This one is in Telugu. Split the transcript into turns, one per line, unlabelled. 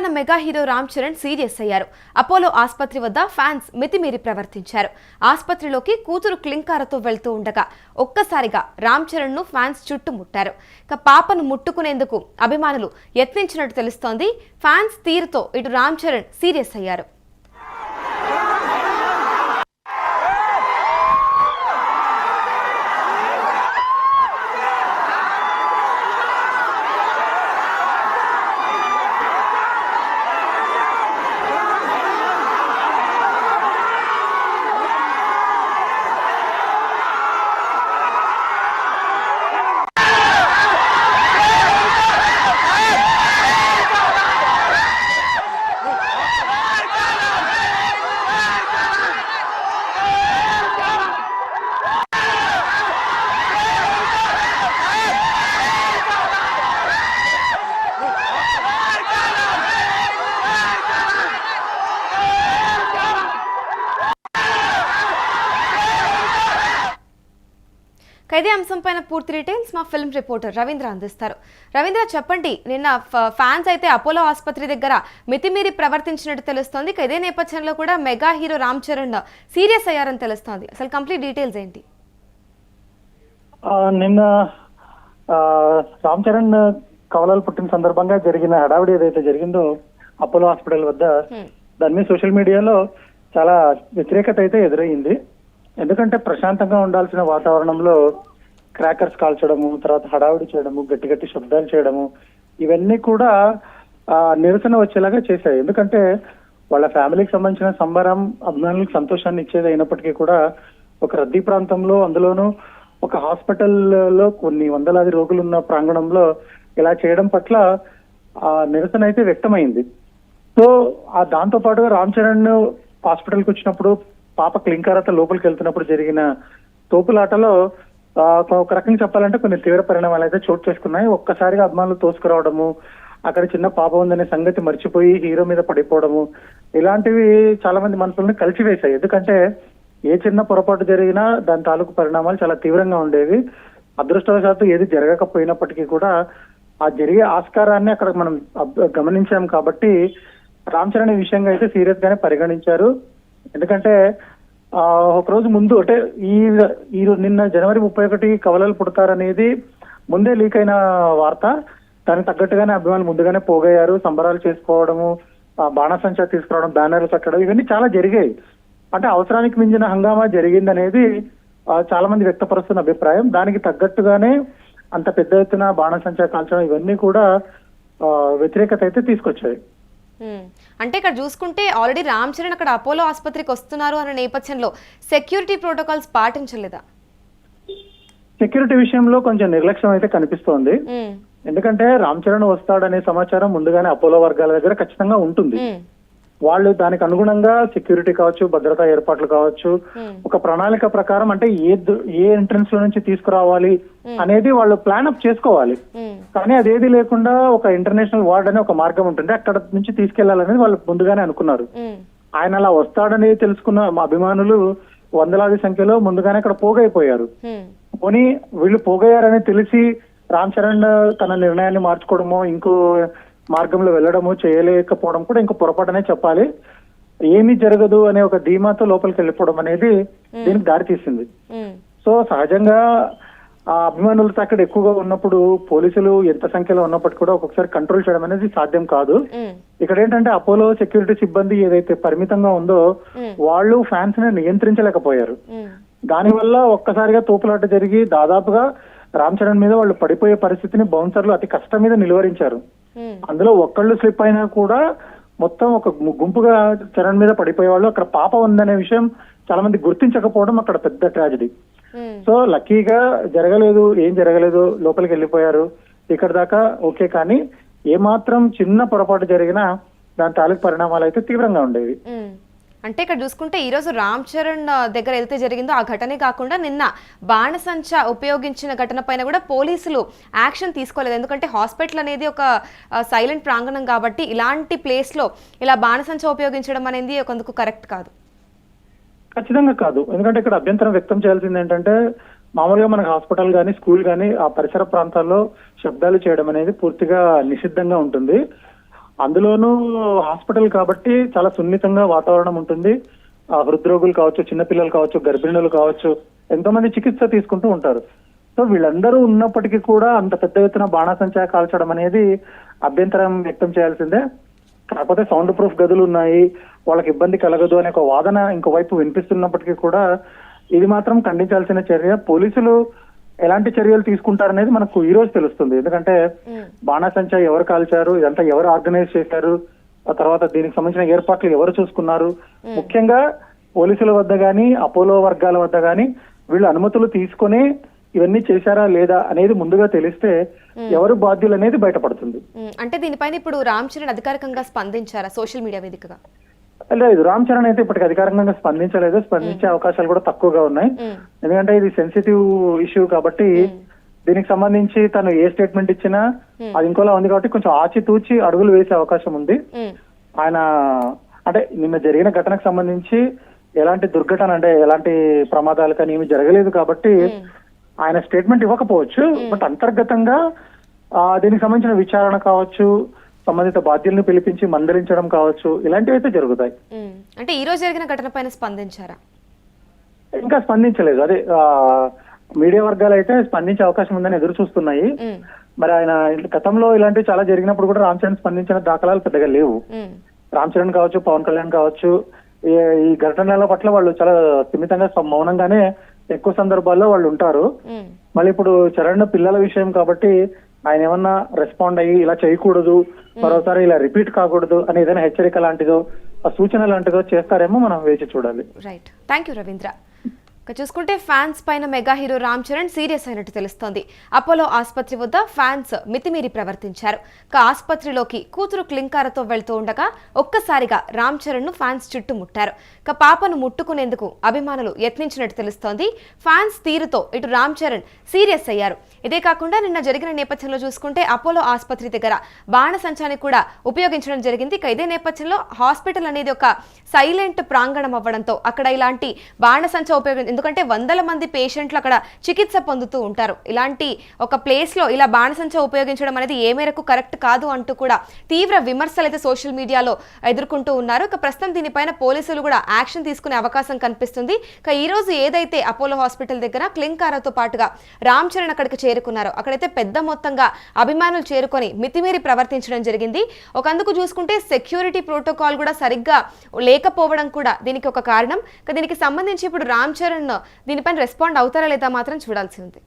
Telangana mega hero Ram Charan serious అయ్యారు. అపోలో ఆసుపత్రి వద్ద ఫ్యాన్స్ మితిమీరి ప్రవర్తించారు. ఆసుపత్రిలోకి కూతురు క్లింకారతో వెళ్తూ ఉండగా ఒక్కసారిగా రామ్ చరణ్ ను ఫ్యాన్స్ చుట్టుముట్టారు. పాపను ముట్టుకునేందుకు అభిమానులు యత్నించినట్టు తెలుస్తోంది. ఫ్యాన్స్ తీరుతో ఇటు రామ్ చరణ్ సీరియస్ అయ్యారు. ఇదే అంశంపైన పూర్తి డీటెయిల్స్ మా ఫిల్మ్ రిపోర్టర్ రవీంద్ర అందిస్తారు. రవీంద్ర, చెప్పండి. నిన్న ఫ్యాన్స్ అయితే అపోలో ఆసుపత్రి దగ్గర మితిమీరి ప్రవర్తించినట్టు తెలుస్తోంది. ఇదే నేపథ్యంలో కూడా mega hero Ram Charan serious అయ్యారని తెలుస్తోంది. అసలు కంప్లీట్ డీటెయిల్స్ ఏంటి?
నిన్న రామ్ చరణ్ కవలాలు పుట్టిన సందర్భంగా జరిగిన హడావిడి ఏదైతే జరిగిందో అపోలో హాస్పిటల్ వద్ద, దాని మీద సోషల్ మీడియాలో చాలా వ్యతిరేకత అయితే ఎదురయ్యింది. ఎందుకంటే ప్రశాంతంగా ఉండాల్సిన వాతావరణంలో క్రాకర్స్ కాల్చడము, తర్వాత హడావిడి చేయడము, గట్టి గట్టి శబ్దాలు చేయడము, ఇవన్నీ కూడా నిరసన వచ్చేలాగా చేశాయి. ఎందుకంటే వాళ్ళ ఫ్యామిలీకి సంబంధించిన సంబరం అభిమానులకు సంతోషాన్ని ఇచ్చేది అయినప్పటికీ కూడా ఒక రద్దీ ప్రాంతంలో, అందులోనూ ఒక హాస్పిటల్లో కొన్ని వందలాది రోగులు ఉన్న ప్రాంగణంలో ఇలా చేయడం పట్ల నిరసన అయితే వ్యక్తమైంది. సో దాంతో పాటుగా రామ్ చరణ్ హాస్పిటల్కి వచ్చినప్పుడు పాప క్లింకారత లోపలికి వెళ్తున్నప్పుడు జరిగిన తోపులాటలో ఒక రకంగా చెప్పాలంటే కొన్ని తీవ్ర పరిణామాలు అయితే చోటు చేసుకున్నాయి. ఒక్కసారిగా అభిమానులు తోసుకురావడము, అక్కడ చిన్న పాప ఉందనే సంగతి మర్చిపోయి హీరో మీద పడిపోవడము, ఇలాంటివి చాలా మంది మనసుల్ని కలిసివేశాయి. ఎందుకంటే ఏ చిన్న పొరపాటు జరిగినా దాని తాలూకు పరిణామాలు చాలా తీవ్రంగా ఉండేవి. అదృష్టవశాత్తు ఏది జరగకపోయినప్పటికీ కూడా ఆ జరిగే ఆస్కారాన్ని అక్కడ మనం గమనించాం. కాబట్టి రామ్ చరణ్ ఈ విషయంగా అయితే సీరియస్ గానే పరిగణించారు. ఎందుకంటే ఒక రోజు ముందు అంటే ఈ నిన్న జనవరి 31 కవలలు పుడతారనేది ముందే లీక్ అయిన వార్త. దానికి తగ్గట్టుగానే అభిమానులు ముందుగానే పోగయ్యారు. సంబరాలు చేసుకోవడము, బాణసంచా తీసుకురావడం, బ్యానర్లు కట్టడం, ఇవన్నీ చాలా జరిగాయి. అంటే అవసరానికి మించిన హంగామా జరిగిందనేది చాలా మంది వ్యక్తపరుస్తున్న అభిప్రాయం. దానికి తగ్గట్టుగానే అంత పెద్ద ఎత్తున బాణసంచా కాల్చడం, ఇవన్నీ కూడా వ్యతిరేకత అయితే తీసుకొచ్చాయి.
అంటే ఇక్కడ చూసుకుంటే ఆల్రెడీ రామ్ చరణ్ అక్కడ అపోలో ఆసుపత్రికి వస్తున్నారు అనే నేపథ్యంలో సెక్యూరిటీ ప్రోటోకాల్స్ పాటించలేదా?
సెక్యూరిటీ విషయంలో కొంచెం నిర్లక్ష్యం అయితే కనిపిస్తోంది. ఎందుకంటే రామ్ చరణ్ వస్తాడనే సమాచారం ముందుగానే అపోలో వర్గాల దగ్గర ఖచ్చితంగా ఉంటుంది. వాళ్ళు దానికి అనుగుణంగా సెక్యూరిటీ కావచ్చు, భద్రతా ఏర్పాట్లు కావచ్చు, ఒక ప్రణాళిక ప్రకారం అంటే ఏ ఎంట్రన్స్ లో నుంచి తీసుకురావాలి అనేది వాళ్ళు ప్లాన్ అప్ చేసుకోవాలి. కానీ అదేది లేకుండా ఒక ఇంటర్నేషనల్ వార్డ్ అనే ఒక మార్గం ఉంటుంది, అక్కడ నుంచి తీసుకెళ్లాలనేది వాళ్ళు ముందుగానే అనుకున్నారు. ఆయన అలా వస్తాడని తెలుసుకున్న మా అభిమానులు వందలాది సంఖ్యలో ముందుగానే అక్కడ పోగైపోయారు. పోనీ వీళ్ళు పోగయ్యారని తెలిసి రామ్ చరణ్ తన నిర్ణయాన్ని మార్చుకోవడమో, ఇంకో మార్గంలో వెళ్ళడము చేయలేకపోవడం కూడా ఇంకో పొరపాటనే చెప్పాలి. ఏమీ జరగదు అనే ఒక ధీమాతో లోపలికి వెళ్ళిపోవడం అనేది దీనికి దారి తీసింది. సో సహజంగా ఆ అభిమానులతో అక్కడ ఎక్కువగా ఉన్నప్పుడు పోలీసులు ఎంత సంఖ్యలో ఉన్నప్పటికీ కూడా ఒక్కొక్కసారి కంట్రోల్ చేయడం అనేది సాధ్యం కాదు. ఇక్కడ ఏంటంటే అపోలో సెక్యూరిటీ సిబ్బంది ఏదైతే పరిమితంగా ఉందో వాళ్ళు ఫ్యాన్స్ ని నియంత్రించలేకపోయారు. దానివల్ల ఒక్కసారిగా తోపులాట జరిగి దాదాపుగా రామ్ చరణ్ మీద వాళ్ళు పడిపోయే పరిస్థితిని బౌన్సర్లు అతి కష్టం మీద నిలువరించారు. అందులో ఒక్కళ్ళు స్లిప్ అయినా కూడా మొత్తం ఒక గుంపుగా చరణ్ మీద పడిపోయేవాళ్ళు. అక్కడ పాప ఉందనే విషయం చాలా మంది గుర్తించకపోవడం అక్కడ పెద్ద ట్రాజడీ. సో లక్కీగా జరగలేదు, ఏం జరగలేదు, లోపలికి వెళ్ళిపోయారు. ఇక్కడ దాకా ఓకే. కానీ ఏమాత్రం చిన్న పొరపాటు జరిగినా దాని తాలూకు పరిణామాలు అయితే తీవ్రంగా ఉండేవి.
అంటే ఇక్కడ చూసుకుంటే ఈ రోజు రామ్ చరణ్ దగ్గర ఏదైతే జరిగిందో ఆ ఘటనే కాకుండా నిన్న బాణసంచ ఉపయోగించిన ఘటన పైన కూడా పోలీసులు యాక్షన్ తీసుకోలేదు. ఎందుకంటే హాస్పిటల్ అనేది ఒక సైలెంట్ ప్రాంగణం కాబట్టి ఇలాంటి ప్లేస్ లో ఇలా బాణసంచ ఉపయోగించడం అనేది కొందుకు కరెక్ట్ కాదు.
ఖచ్చితంగా కాదు. ఎందుకంటే ఇక్కడ అభ్యంతరం వ్యక్తం చేయాల్సింది ఏంటంటే మామూలుగా మనకు హాస్పిటల్ కానీ స్కూల్ కానీ ఆ పరిసర ప్రాంతాల్లో శబ్దాలు చేయడం అనేది పూర్తిగా నిషిద్ధంగా ఉంటుంది. అందులోనూ హాస్పిటల్ కాబట్టి చాలా సున్నితంగా వాతావరణం ఉంటుంది. హృద్రోగులు కావచ్చు, చిన్నపిల్లలు కావచ్చు, గర్భిణులు కావచ్చు, ఎంతో మంది చికిత్స తీసుకుంటూ ఉంటారు. సో వీళ్ళందరూ ఉన్నప్పటికీ కూడా అంత పెద్ద ఎత్తున బాణాసంచా కాల్చడం అనేది అభ్యంతరం వ్యక్తం చేయాల్సిందే. కాకపోతే సౌండ్ ప్రూఫ్ గదులు ఉన్నాయి, వాళ్ళకి ఇబ్బంది కలగదు అనే ఒక వాదన ఇంకోవైపు వినిపిస్తున్నప్పటికీ కూడా ఇది మాత్రం ఖండించాల్సిన చర్య. పోలీసులు ఎలాంటి చర్యలు తీసుకుంటారనేది మనకు ఈ రోజు తెలుస్తుంది. ఎందుకంటే బాణాసంచా ఎవరు కాల్చారు, ఇదంతా ఎవరు ఆర్గనైజ్ చేశారు, ఆ తర్వాత దీనికి సంబంధించిన ఏర్పాట్లు ఎవరు చూసుకున్నారు, ముఖ్యంగా పోలీసుల వద్ద గానీ అపోలో వర్గాల వద్ద గానీ వీళ్ళు అనుమతులు తీసుకొని ఇవన్నీ చేశారా లేదా అనేది ముందుగా తెలిస్తే ఎవరు బాధ్యులు అనేది బయటపడుతుంది.
అంటే దీనిపైన ఇప్పుడు రామ్ చరణ్ అధికారికంగా స్పందించారా సోషల్ మీడియా వేదికగా?
లేదు, రామ్ చరణ్ అయితే ఇప్పటికి అధికారికంగా స్పందించలేదు. స్పందించే అవకాశాలు కూడా తక్కువగా ఉన్నాయి. ఎందుకంటే ఇది సెన్సిటివ్ ఇష్యూ కాబట్టి దీనికి సంబంధించి తను ఏ స్టేట్మెంట్ ఇచ్చినా అది ఇంకోలా ఉంది కాబట్టి కొంచెం ఆచితూచి అడుగులు వేసే అవకాశం ఉంది. ఆయన అంటే నిన్న జరిగిన ఘటనకు సంబంధించి ఎలాంటి దుర్ఘటన అంటే ఎలాంటి ప్రమాదాలు కానీ ఏమి జరగలేదు కాబట్టి ఆయన స్టేట్మెంట్ ఇవ్వకపోవచ్చు. బట్ అంతర్గతంగా దీనికి సంబంధించిన విచారణ కావచ్చు, సంబంధిత బాధ్యులను పిలిపించి మందలించడం కావచ్చు, ఇలాంటివి అయితే జరుగుతాయి.
అంటే ఈ రోజు జరిగిన ఘటన పైన స్పందించారా?
ఇంకా స్పందించలేదు. అదే మీడియా వర్గాలు అయితే స్పందించే అవకాశం ఉందని ఎదురు చూస్తున్నాయి. మరి ఆయన గతంలో ఇలాంటివి చాలా జరిగినప్పుడు కూడా రామ్ చరణ్ స్పందించిన దాఖలాలు పెద్దగా లేవు. రామ్ చరణ్ కావచ్చు, పవన్ కళ్యాణ్ కావచ్చు, ఈ ఘటనల పట్ల వాళ్ళు చాలా సున్నితంగా మౌనంగానే ఎక్కువ సందర్భాల్లో వాళ్ళు ఉంటారు. మళ్ళీ ఇప్పుడు చరణ్ పిల్లల విషయం కాబట్టి ఆయన ఏమన్నా రెస్పాండ్ అయ్యి ఇలా చేయకూడదు, మరోసారి ఇలా రిపీట్ కాకూడదు అని ఏదైనా హెచ్చరిక లాంటిదో సూచన లాంటిదో చేస్తారేమో మనం వేచి చూడాలి.
Right, thank you Ravindra. చూసుకుంటే ఫ్యాన్స్ పైన mega hero Ram Charan serious అయినట్టు తెలుస్తోంది. అపోలో ఆసుపత్రి వద్ద ఫ్యాన్స్ మితిమీరి ప్రవర్తించారు. ఆసుపత్రిలోకి కూతురు క్లింకారతో వెళ్తూ ఉండగా ఒక్కసారిగా రామ్ చరణ్ ను ఫ్యాన్స్ చుట్టుముట్టారు. పాపను ముట్టుకునేందుకు అభిమానులు యత్నించినట్టు తెలుస్తోంది. ఫ్యాన్స్ తీరుతో ఇటు రామ్ చరణ్ సీరియస్ అయ్యారు. ఇదే కాకుండా నిన్న జరిగిన నేపథ్యంలో చూసుకుంటే అపోలో ఆసుపత్రి దగ్గర బాణసంచాన్ని కూడా ఉపయోగించడం జరిగింది. ఇదే నేపథ్యంలో హాస్పిటల్ అనేది ఒక సైలెంట్ ప్రాంగణం అవ్వడంతో అక్కడ ఇలాంటి బాణసంచ ఉపయోగం, ఎందుకంటే వందల మంది పేషెంట్లు అక్కడ చికిత్స పొందుతూ ఉంటారు. ఇలాంటి ఒక ప్లేస్ లో ఇలా బాణసంచ ఉపయోగించడం అనేది ఏ మేరకు కరెక్ట్ కాదు అంటూ కూడా తీవ్ర విమర్శలు అయితే సోషల్ మీడియాలో ఎదుర్కొంటూ ఉన్నారు. ప్రస్తుతం దీనిపైన పోలీసులు కూడా యాక్షన్ తీసుకునే అవకాశం కనిపిస్తుంది. ఈ రోజు ఏదైతే అపోలో హాస్పిటల్ దగ్గర క్లింకారాతో పాటుగా రామ్ చరణ్ అక్కడికి చేరుకున్నారో అక్కడైతే పెద్ద మొత్తంగా అభిమానులు చేరుకొని మితిమీరి ప్రవర్తించడం జరిగింది. ఒకందుకు చూసుకుంటే సెక్యూరిటీ ప్రోటోకాల్ కూడా సరిగ్గా లేకపోవడం కూడా దీనికి ఒక కారణం. దీనికి సంబంధించి ఇప్పుడు రామ్ చరణ్ దీనిపైన రెస్పాండ్ అవుతారా లేదా మాత్రం చూడాల్సి ఉంది.